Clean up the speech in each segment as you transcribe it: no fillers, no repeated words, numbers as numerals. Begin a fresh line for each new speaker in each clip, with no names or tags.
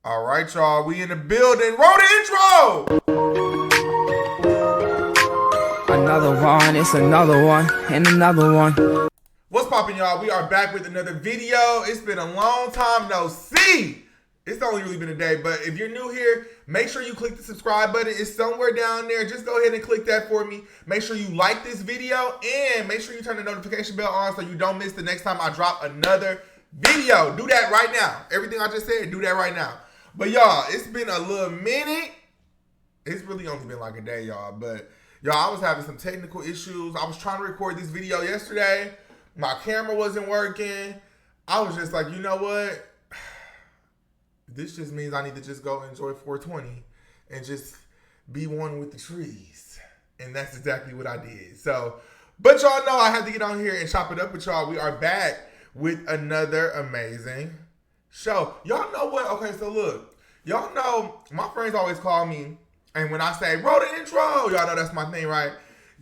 All right, y'all. We in the building. Roll the intro.
Another one, it's another one, and another one.
What's poppin', y'all? We are back with another video. It's been a long time no see. It's only really been a day, but if you're new here, make sure you click the subscribe button. It's somewhere down there. Just go ahead and click that for me. Make sure you like this video and make sure you turn the notification bell on so you don't miss the next time I drop another video. Do that right now. Everything I just said, do that right now. But y'all, it's been a little minute. It's really only been like a day, y'all. But y'all, I was having some technical issues. I was trying to record this video yesterday. My camera wasn't working. I was just like, you know what? This just means I need to just go enjoy 420 and just be one with the trees. And that's exactly what I did. So, but y'all know I had to get on here and chop it up with y'all. We are back with another amazing show. Y'all know what? Okay, so look. Y'all know my friends always call me, and when I say, roll the intro, y'all know that's my thing, right?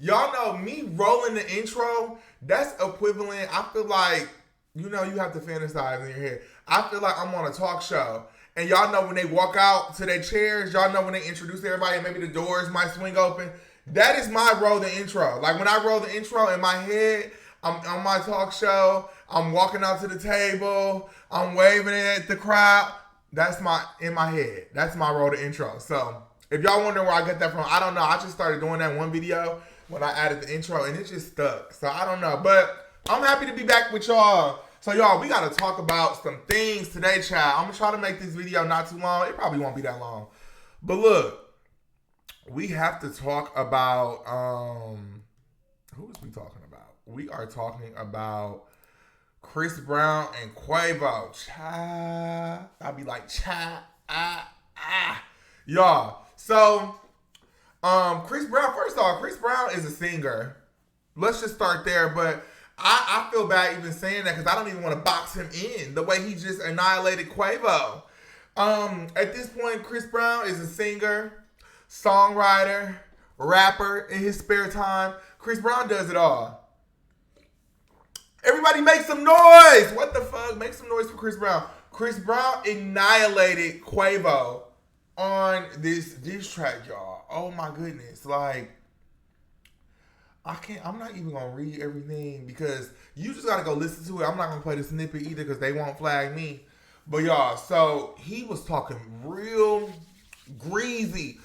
Y'all know me rolling the intro, that's equivalent. I feel like, you know, you have to fantasize in your head. I feel like I'm on a talk show. And y'all know when they walk out to their chairs, y'all know when they introduce everybody and maybe the doors might swing open. That is my roll the intro. Like when I roll the intro in my head, I'm on my talk show, I'm walking out to the table, I'm waving at the crowd. That's in my head. That's my roll the intro. So if y'all wondering where I get that from, I don't know. I just started doing that one video when I added the intro and it just stuck. So I don't know. But I'm happy to be back with y'all. So y'all, we got to talk about some things today, child. I'm going to try to make this video not too long. It probably won't be that long. But look, we have to talk about, who is we talking about? We are talking about Chris Brown and Quavo. Child. I'll be like, child, Y'all, so, Chris Brown, first off, Chris Brown is a singer. Let's just start there, but I feel bad even saying that because I don't even want to box him in the way he just annihilated Quavo. At this point, Chris Brown is a singer, songwriter, rapper in his spare time. Chris Brown does it all. Everybody make some noise! What the fuck? Make some noise for Chris Brown. Chris Brown annihilated Quavo on this diss track, y'all. Oh my goodness. Like, I'm not even going to read everything because you just got to go listen to it. I'm not going to play the snippet either because they won't flag me. But y'all, so he was talking real greasy.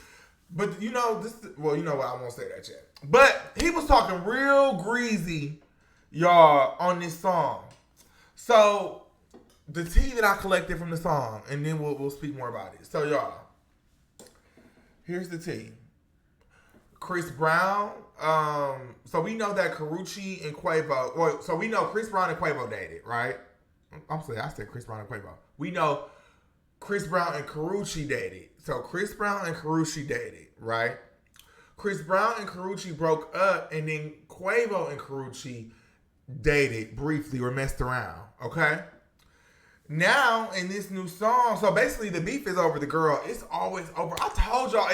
But you know, you know what? I won't say that yet. But he was talking real greasy, y'all, on this song. So the tea that I collected from the song, and then we'll speak more about it. So y'all, here's the tea. Chris Brown, so we know that Karrueche and Quavo, well, so we know Chris Brown and Quavo dated, right? I said Chris Brown and Quavo. We know Chris Brown and Karrueche dated. So Chris Brown and Karrueche dated, right? Chris Brown and Karrueche broke up, and then Quavo and Karrueche dated briefly or messed around, okay? Now, in this new song, so basically the beef is over the girl. It's always over. I told y'all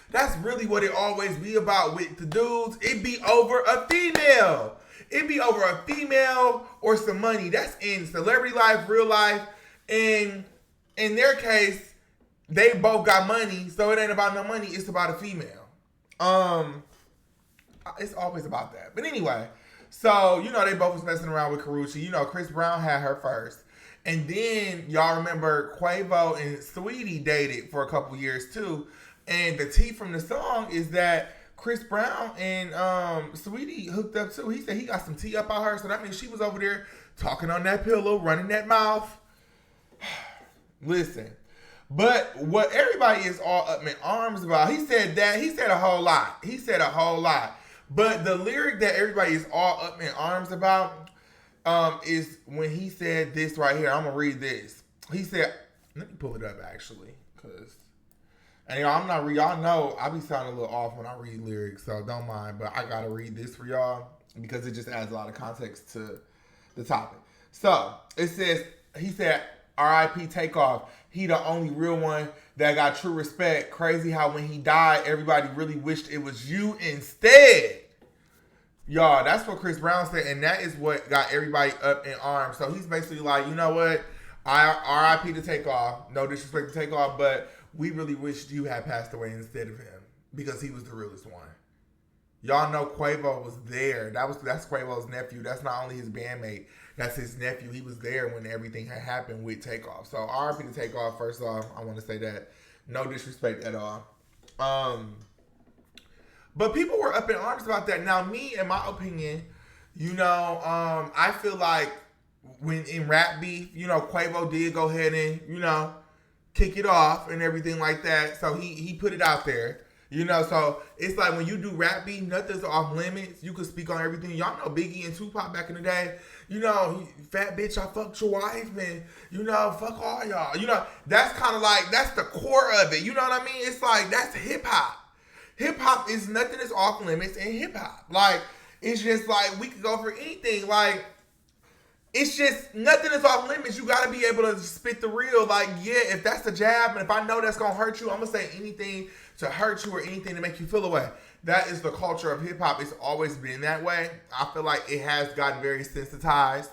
that's really what it always be about with the dudes. It be over a female. It be over a female or some money. That's in celebrity life, real life. And in their case, they both got money, so it ain't about no money. It's about a female. It's always about that. But anyway, so, you know, they both was messing around with Karrueche. You know, Chris Brown had her first. And then, y'all remember Quavo and Saweetie dated for a couple years, too. And the tea from the song is that Chris Brown and Saweetie hooked up too. He said he got some tea up on her. So that means she was over there talking on that pillow, running that mouth. Listen. But what everybody is all up in arms about, he said a whole lot. He said a whole lot. But the lyric that everybody is all up in arms about is when he said this right here. I'm going to read this. He said, let me pull it up actually, because... And y'all know I be sounding a little off when I read lyrics, so don't mind. But I gotta read this for y'all because it just adds a lot of context to the topic. So it says, he said, R.I.P. Takeoff. He the only real one that got true respect. Crazy how when he died, everybody really wished it was you instead. Y'all, that's what Chris Brown said, and that is what got everybody up in arms. So he's basically like, you know what? R.I.P. to Takeoff. No disrespect to Takeoff, but we really wished you had passed away instead of him because he was the realest one. Y'all know Quavo was there. That's Quavo's nephew. That's not only his bandmate. That's his nephew. He was there when everything had happened with Takeoff. So R.I.P. to Takeoff. First off, I want to say that. No disrespect at all. But people were up in arms about that. Now, me, in my opinion, I feel like when in rap beef, Quavo did go ahead and, kick it off and everything like that. So he put it out there. So it's like when you do rap beef, nothing's off limits. You can speak on everything. Y'all know Biggie and Tupac back in the day. Fat bitch, I fucked your wife, and fuck all y'all. That's kind of like, that's the core of it. You know what I mean? It's like, that's hip hop. Hip hop is nothing is off limits in hip hop. Like, it's just like, we could go for anything. Like, it's just nothing is off limits. You got to be able to spit the real. Like, yeah, if that's a jab, and if I know that's going to hurt you, I'm going to say anything to hurt you or anything to make you feel away. That is the culture of hip hop. It's always been that way. I feel like it has gotten very sensitized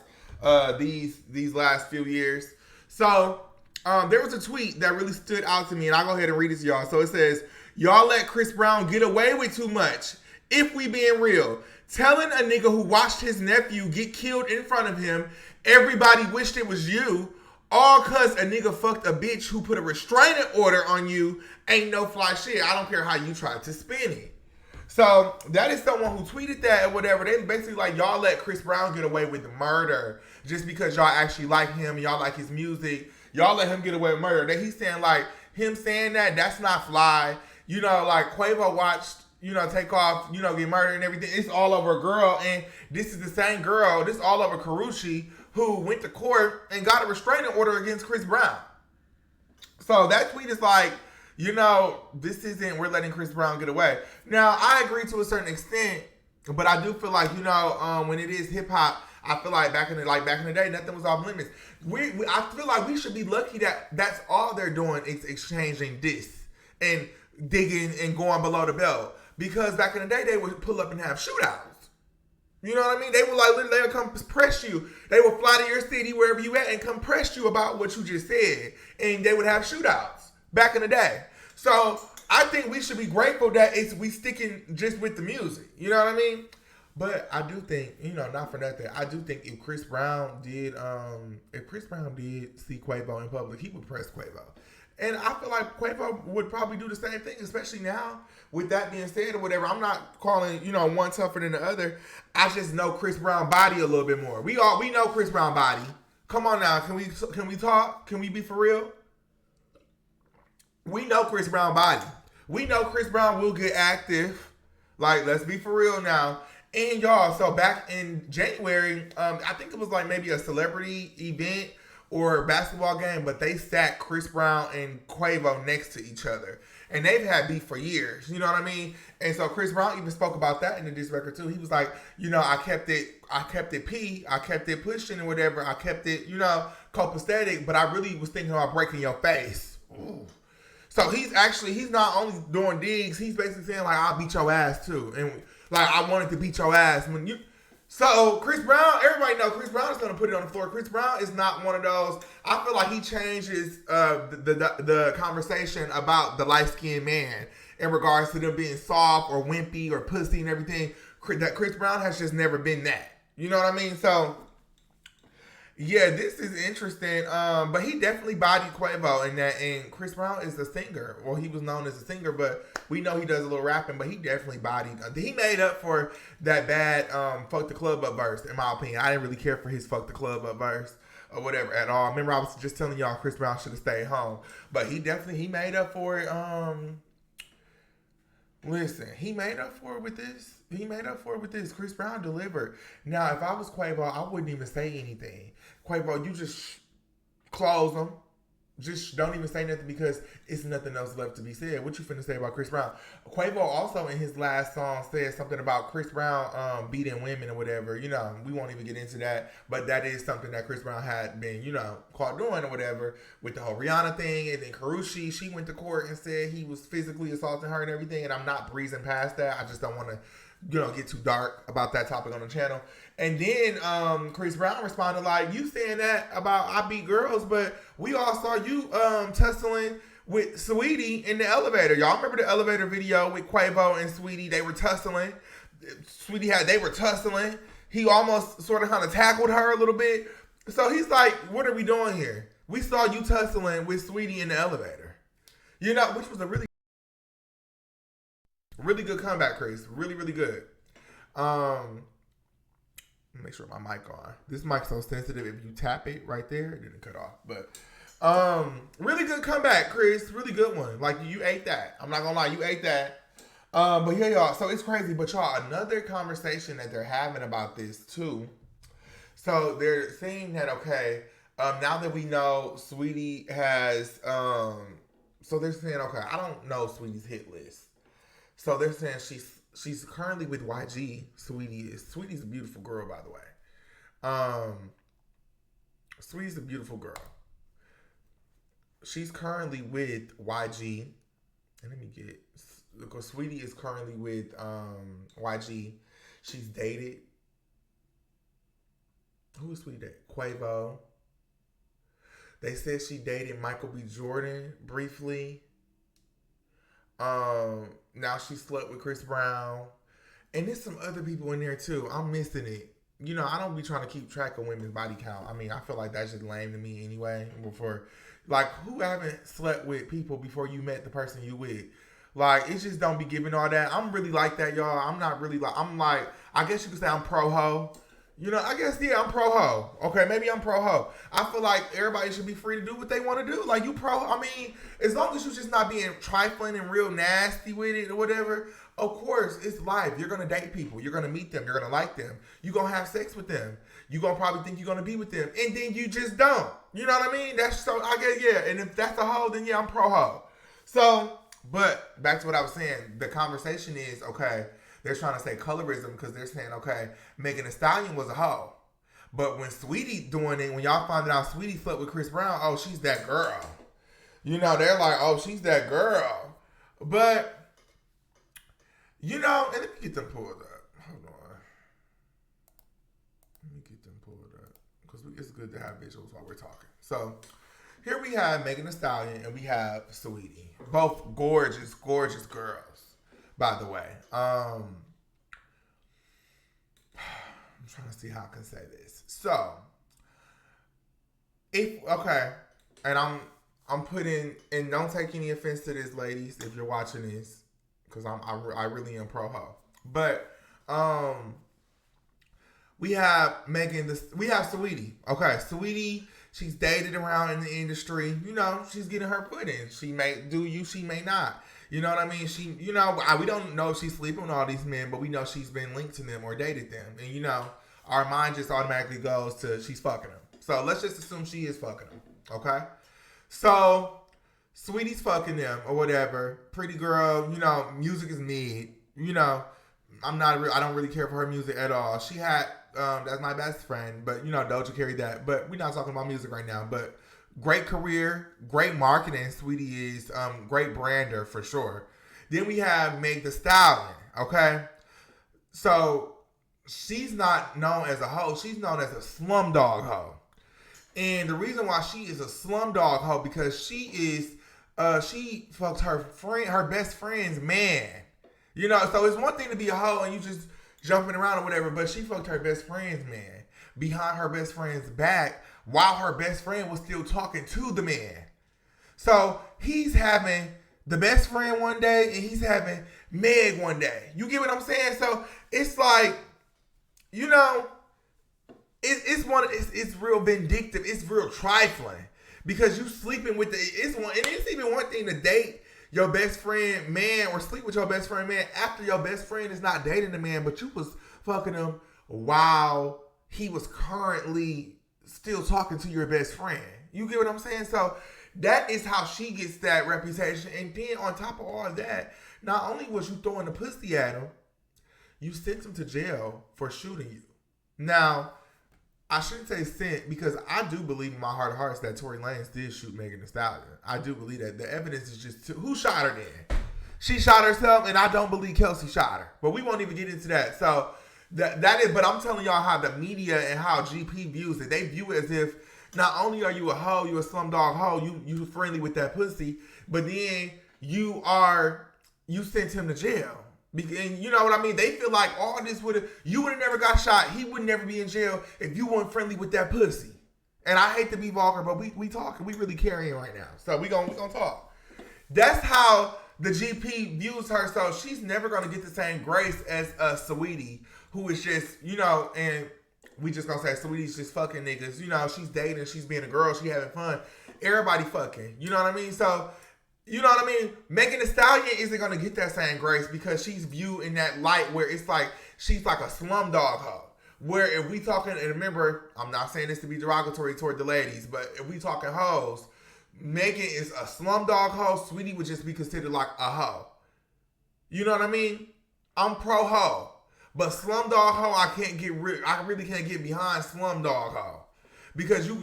these last few years. So there was a tweet that really stood out to me, and I'll go ahead and read it to y'all. So it says, y'all let Chris Brown get away with too much. If we being real, telling a nigga who watched his nephew get killed in front of him, everybody wished it was you, all cause a nigga fucked a bitch who put a restraining order on you, ain't no fly shit. I don't care how you try to spin it. So that is someone who tweeted that or whatever. They basically like, y'all let Chris Brown get away with murder just because y'all actually like him, y'all like his music. Y'all let him get away with murder. That he's saying like, him saying that's not fly. Like Quavo watched, Takeoff, get murdered and everything. It's all over a girl, and this is the same girl. This is all over Karuchi, who went to court and got a restraining order against Chris Brown. So that tweet is like, this isn't, we're letting Chris Brown get away. Now, I agree to a certain extent, but I do feel like, when it is hip hop, I feel like back in the day, nothing was off limits. I feel like we should be lucky that that's all they're doing is exchanging diss and digging and going below the belt. Because back in the day, they would pull up and have shootouts. You know what I mean? They would literally, they would come press you. They would fly to your city, wherever you at, and come press you about what you just said. And they would have shootouts back in the day. So I think we should be grateful that we sticking just with the music. You know what I mean? But I do think, not for nothing, I do think if Chris Brown did see Quavo in public, he would press Quavo. And I feel like Quavo would probably do the same thing, especially now. With that being said or whatever, I'm not calling, one tougher than the other. I just know Chris Brown body a little bit more. We know Chris Brown body. Come on now, can we talk? Can we be for real? We know Chris Brown body. We know Chris Brown will get active. Like, let's be for real now. And y'all, so back in January, I think it was like maybe a celebrity event or a basketball game, but they sat Chris Brown and Quavo next to each other. And they've had beef for years, you know what I mean? And so Chris Brown even spoke about that in the diss record too. He was like, I kept it pushing or whatever. I kept it, copacetic, but I really was thinking about breaking your face. Ooh. So he's not only doing digs, he's basically saying like, I'll beat your ass too. And like, I wanted to beat your ass when you... So Chris Brown, everybody know Chris Brown is going to put it on the floor. Chris Brown is not one of those. I feel like he changes the conversation about the light-skinned man in regards to them being soft or wimpy or pussy and everything. That Chris Brown has just never been that. You know what I mean? So yeah, this is interesting. But he definitely bodied Quavo in that. And Chris Brown is a singer. Well, he was known as a singer, but we know he does a little rapping. But he definitely bodied. He made up for that bad "Fuck the Club Up" verse, in my opinion. I didn't really care for his "Fuck the Club Up" verse or whatever at all. Remember, I was just telling y'all Chris Brown should have stayed home. But he made up for it. Listen, he made up for it with this. Chris Brown delivered. Now, if I was Quavo, I wouldn't even say anything. Quavo, you just close them. Just don't even say nothing because it's nothing else left to be said. What you finna say about Chris Brown? Quavo also in his last song said something about Chris Brown beating women or whatever. We won't even get into that. But that is something that Chris Brown had been, caught doing or whatever with the whole Rihanna thing. And then Karuchi, she went to court and said he was physically assaulting her and everything. And I'm not breezing past that. I just don't want to get too dark about that topic on the channel. And then Chris Brown responded like, you saying that about I beat girls, but we all saw you tussling with Saweetie in the elevator. Y'all remember the elevator video with Quavo and Saweetie? They were tussling. They were tussling. He almost sort of kind of tackled her a little bit. So he's like, what are we doing here? We saw you tussling with Saweetie in the elevator. Which was a really, really good comeback, Chris. Really, really good. Make sure my mic on. This mic's so sensitive. If you tap it right there, it didn't cut off. But really good comeback, Chris. Really good one. Like, you ate that. I'm not gonna lie, you ate that. But yeah, y'all. So it's crazy. But y'all, another conversation that they're having about this too. So they're saying that now that we know Saweetie has so they're saying I don't know Saweetie's hit list. So they're saying she's currently with YG. Saweetie's a beautiful girl, by the way. Saweetie's a beautiful girl. She's currently with YG. And let me get, because Saweetie is currently with YG. She's dated. Who is Saweetie dated? Quavo. They said she dated Michael B. Jordan briefly. Now she slept with Chris Brown. And there's some other people in there too. I'm missing it. I don't be trying to keep track of women's body count. I mean, I feel like that's just lame to me anyway. Who haven't slept with people before you met the person you with? Like, it just don't be giving all that. I'm really like that, y'all. I'm not really I guess you could say I'm pro-ho. I guess, yeah, I'm pro-ho. Okay, maybe I'm pro-ho. I feel like everybody should be free to do what they want to do. Like, I mean, as long as you're just not being trifling and real nasty with it or whatever, of course, it's life. You're going to date people. You're going to meet them. You're going to like them. You're going to have sex with them. You're going to probably think you're going to be with them. And then you just don't. You know what I mean? I guess, yeah. And if that's a hoe, then yeah, I'm pro-ho. So, but back to what I was saying. The conversation is, they're trying to say colorism because they're saying, Megan Thee Stallion was a hoe. But when Saweetie doing it, when y'all find out Saweetie slept with Chris Brown, oh, she's that girl. They're like, oh, she's that girl. But, and let me get them pulled up. Hold on. Let me get them pulled up. Because it's good to have visuals while we're talking. So, here we have Megan Thee Stallion and we have Saweetie. Both gorgeous, gorgeous girls. By the way, I'm trying to see how I can say this. So, and I'm putting, and don't take any offense to this, ladies, if you're watching this, because I really am pro-ho. But we have we have Saweetie. Saweetie, she's dated around in the industry. She's getting her foot in. She may do you, she may not. You know what I mean? We don't know if she's sleeping with all these men, but we know she's been linked to them or dated them. And our mind just automatically goes to she's fucking them. So let's just assume she is fucking them. Okay? So Saweetie's fucking them or whatever. Pretty girl, music is mid. I don't really care for her music at all. She had, that's my best friend, but Doja carried that. But we're not talking about music right now. But great career, great marketing. Saweetie is great brander for sure. Then we have Meg Thee Stallion. So she's not known as a hoe. She's known as a slumdog hoe. And the reason why she is a slumdog hoe because she fucked her best friend's man. So it's one thing to be a hoe and you just jumping around or whatever, but she fucked her best friend's man behind her best friend's back while her best friend was still talking to the man. So he's having the best friend one day and he's having Meg one day. You get what I'm saying? So it's like, it's real vindictive. It's real trifling because you sleeping with it's even one thing to date your best friend man or sleep with your best friend man after your best friend is not dating the man, but you was fucking him while he was currently still talking to your best friend. You get what I'm saying? So that is how she gets that reputation. And then on top of all of that, not only was you throwing the pussy at him, you sent him to jail for shooting you. Now, I shouldn't say sent because I do believe in my heart of hearts that Tory Lanez did shoot Megan Thee Stallion. I do believe that. The evidence is just who shot her then? she shot herself, and I don't believe Kelsey shot her. But we won't even get into that. So that is. But I'm telling y'all how the media and how GP views it. They view it as if not only are you a hoe, you a slumdog hoe, you friendly with that pussy, but then you sent him to jail. And you know what I mean? They feel like all this you would have never got shot. He would never be in jail if you weren't friendly with that pussy. And I hate to be vulgar, but we talking. We really carrying right now. So we gonna talk. That's how the GP views her. So she's never gonna get the same grace as Saweetie, who is just, and we just gonna say Saweetie's just fucking niggas. She's dating, she's being a girl, she having fun. Everybody fucking. You know what I mean? So, you know what I mean? Megan Thee Stallion isn't gonna get that same grace because she's viewed in that light where it's like she's like a slumdog hoe. Where if we talking, and remember, I'm not saying this to be derogatory toward the ladies, but if we talking hoes, Megan is a slumdog hoe. Saweetie would just be considered like a hoe. You know what I mean? I'm pro hoe, but slumdog hoe, I really can't get behind slumdog hoe because you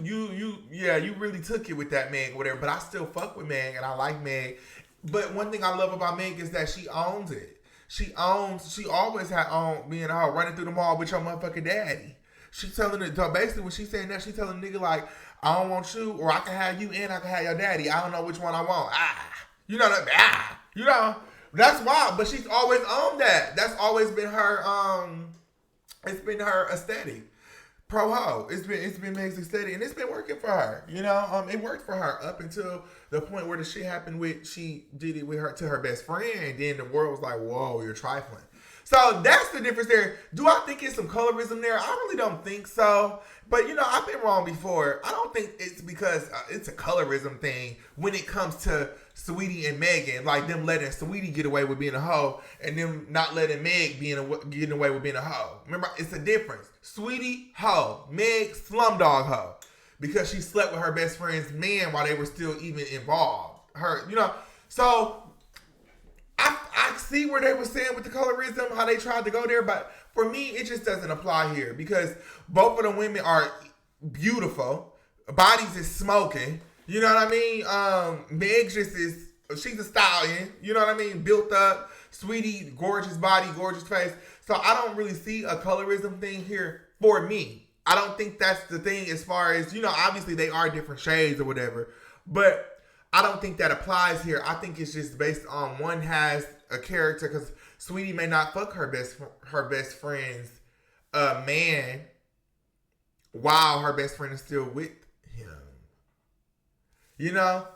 really took it with that Meg, whatever. But I still fuck with Meg, and I like Meg. But one thing I love about Meg is that she owns it. She always had on being a hoe, running through the mall with your motherfucking daddy. She telling it, so basically when she saying that, she telling the nigga like, I don't want you, or I can have you and I can have your daddy. I don't know which one I want. That's why. But she's always owned that. That's always been her, it's been her aesthetic. Pro ho. It's been Meg's aesthetic, and it's been working for her. It worked for her up until the point where the shit happened with, she did it with her to her best friend, and then the world was like, whoa, you're trifling. So that's the difference there. Do I think it's some colorism there? I really don't think so. But, I've been wrong before. I don't think it's because it's a colorism thing when it comes to Saweetie and Megan. Like them letting Saweetie get away with being a hoe and them not letting Meg getting away with being a hoe. Remember, it's a difference. Saweetie, hoe. Meg, slumdog hoe. Because she slept with her best friend's man while they were still even involved. So I see where they were saying with the colorism, how they tried to go there, but for me, it just doesn't apply here because both of the women are beautiful. Bodies is smoking. You know what I mean? Meg she's a stallion. You know what I mean? Built up. Saweetie, gorgeous body, gorgeous face. So I don't really see a colorism thing here for me. I don't think that's the thing as far as, obviously they are different shades or whatever, but I don't think that applies here. I think it's just based on one has a character because Saweetie may not fuck her best friend's man while her best friend is still with him.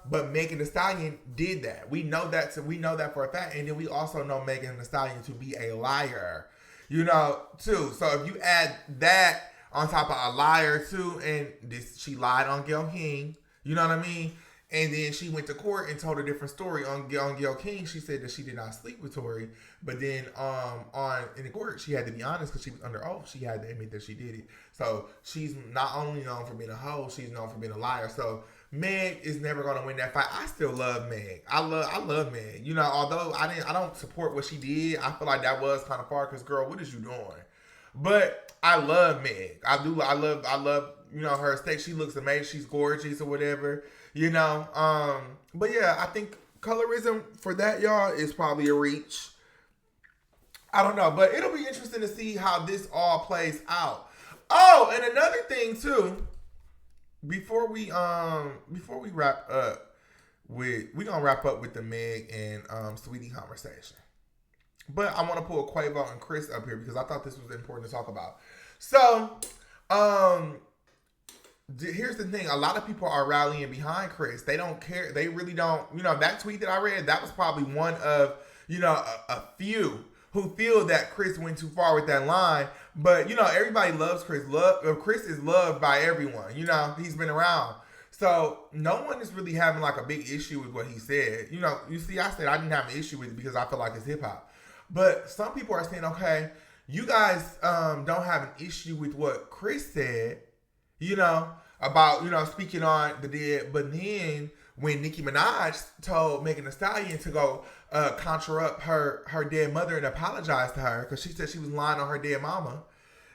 But Megan Thee Stallion did that. We know that for a fact, and then we also know Megan Thee Stallion to be a liar. Too. So if you add that on top of a liar too, and she lied on Gayle King. You know what I mean? And then she went to court and told a different story on Gayle King. She said that she did not sleep with Tory, but then in the court she had to be honest because she was under oath. She had to admit that she did it. So she's not only known for being a hoe, she's known for being a liar. So Meg is never gonna win that fight. I still love Meg. I love Meg. Although I don't support what she did. I feel like that was kind of far because girl, what is you doing? But I love Meg. I do. I love her aesthetic. She looks amazing. She's gorgeous or whatever. But yeah, I think colorism for that, y'all, is probably a reach. I don't know, but it'll be interesting to see how this all plays out. Oh, and another thing too, before we wrap up we're gonna wrap up with the Meg and Saweetie conversation. But I want to pull Quavo and Chris up here because I thought this was important to talk about. So, here's the thing. A lot of people are rallying behind Chris. They don't care. They really don't. That tweet that I read, that was probably one of, a few who feel that Chris went too far with that line. But, everybody loves Chris. Chris is loved by everyone. He's been around. So, no one is really having like a big issue with what he said. You see, I said I didn't have an issue with it because I feel like it's hip hop. But some people are saying, okay, you guys don't have an issue with what Chris said, about, speaking on the dead. But then when Nicki Minaj told Megan Thee Stallion to go conjure up her dead mother and apologize to her because she said she was lying on her dead mama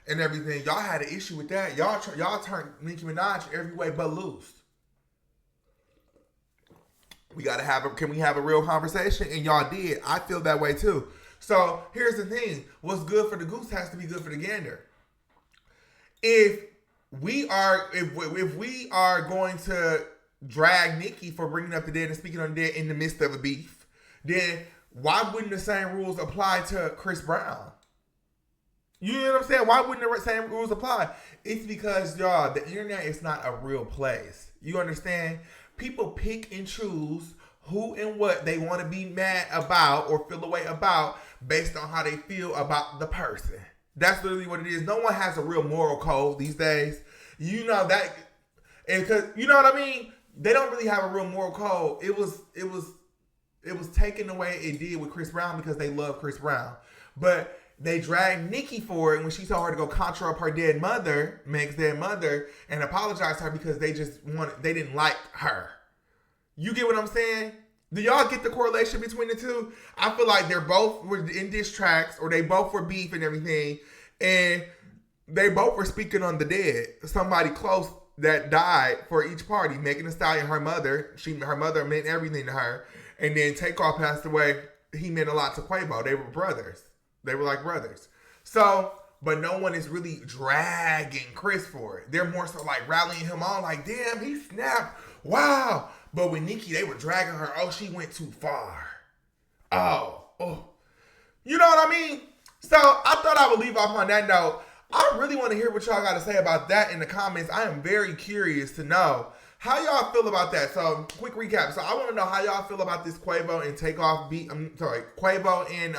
and everything, y'all had an issue with that. Y'all turned Nicki Minaj every way but loose. Can we have a real conversation? And y'all did. I feel that way too. So here's the thing. What's good for the goose has to be good for the gander. If we are going to drag Nikki for bringing up the dead and speaking on the dead in the midst of a beef, then why wouldn't the same rules apply to Chris Brown? You know what I'm saying? Why wouldn't the same rules apply? It's because, y'all, the internet is not a real place. You understand? People pick and choose who and what they want to be mad about or feel a way about based on how they feel about the person. That's literally what it is. No one has a real moral code these days. You know that, and cause you know what I mean. They don't really have a real moral code. It was taken away. It did with Chris Brown because they love Chris Brown, but they dragged Nikki for it when she told her to go conjure up her dead mother, Meg's dead mother, and apologize to her because they didn't like her. You get what I'm saying? Do y'all get the correlation between the two? I feel like they're both were in diss tracks, or they both were beef and everything, and they both were speaking on the dead. Somebody close that died for each party. Megan Thee Stallion, her mother meant everything to her. And then Takeoff passed away. He meant a lot to Quavo. They were brothers. They were like brothers. So, but no one is really dragging Chris for it. They're more so like rallying him on, like, damn, he snapped. Wow. But with Nikki, they were dragging her. Oh, she went too far. Oh. You know what I mean? So I thought I would leave off on that note. I really want to hear what y'all got to say about that in the comments. I am very curious to know how y'all feel about that. So, quick recap. So, I want to know how y'all feel about this Quavo and Quavo and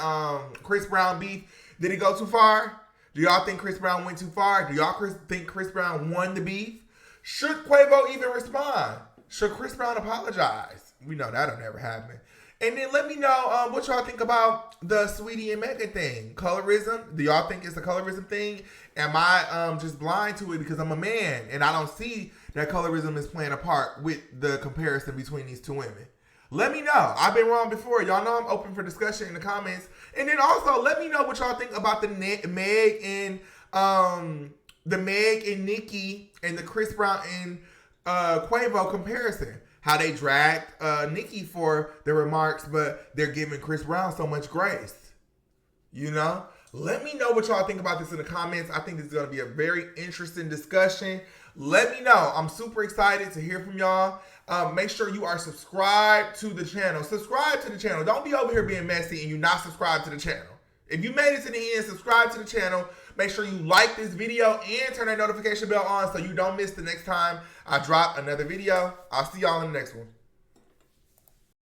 Chris Brown beef. Did it go too far? Do y'all think Chris Brown went too far? Do y'all think Chris Brown won the beef? Should Quavo even respond? Should Chris Brown apologize? We know that'll never happen. And then let me know what y'all think about the Saweetie and Megan thing. Colorism. Do y'all think it's a colorism thing? Am I just blind to it because I'm a man and I don't see that colorism is playing a part with the comparison between these two women? Let me know. I've been wrong before. Y'all know I'm open for discussion in the comments. And then also let me know what y'all think about the Meg and Nikki and the Chris Brown and Quavo comparison. How they dragged Nikki for their remarks, but they're giving Chris Brown so much grace. You know? Let me know what y'all think about this in the comments. I think this is going to be a very interesting discussion. Let me know. I'm super excited to hear from y'all. Make sure you are subscribed to the channel. Subscribe to the channel. Don't be over here being messy and you not subscribed to the channel. If you made it to the end, subscribe to the channel. Make sure you like this video and turn that notification bell on so you don't miss the next time I drop another video. I'll see y'all in the next one.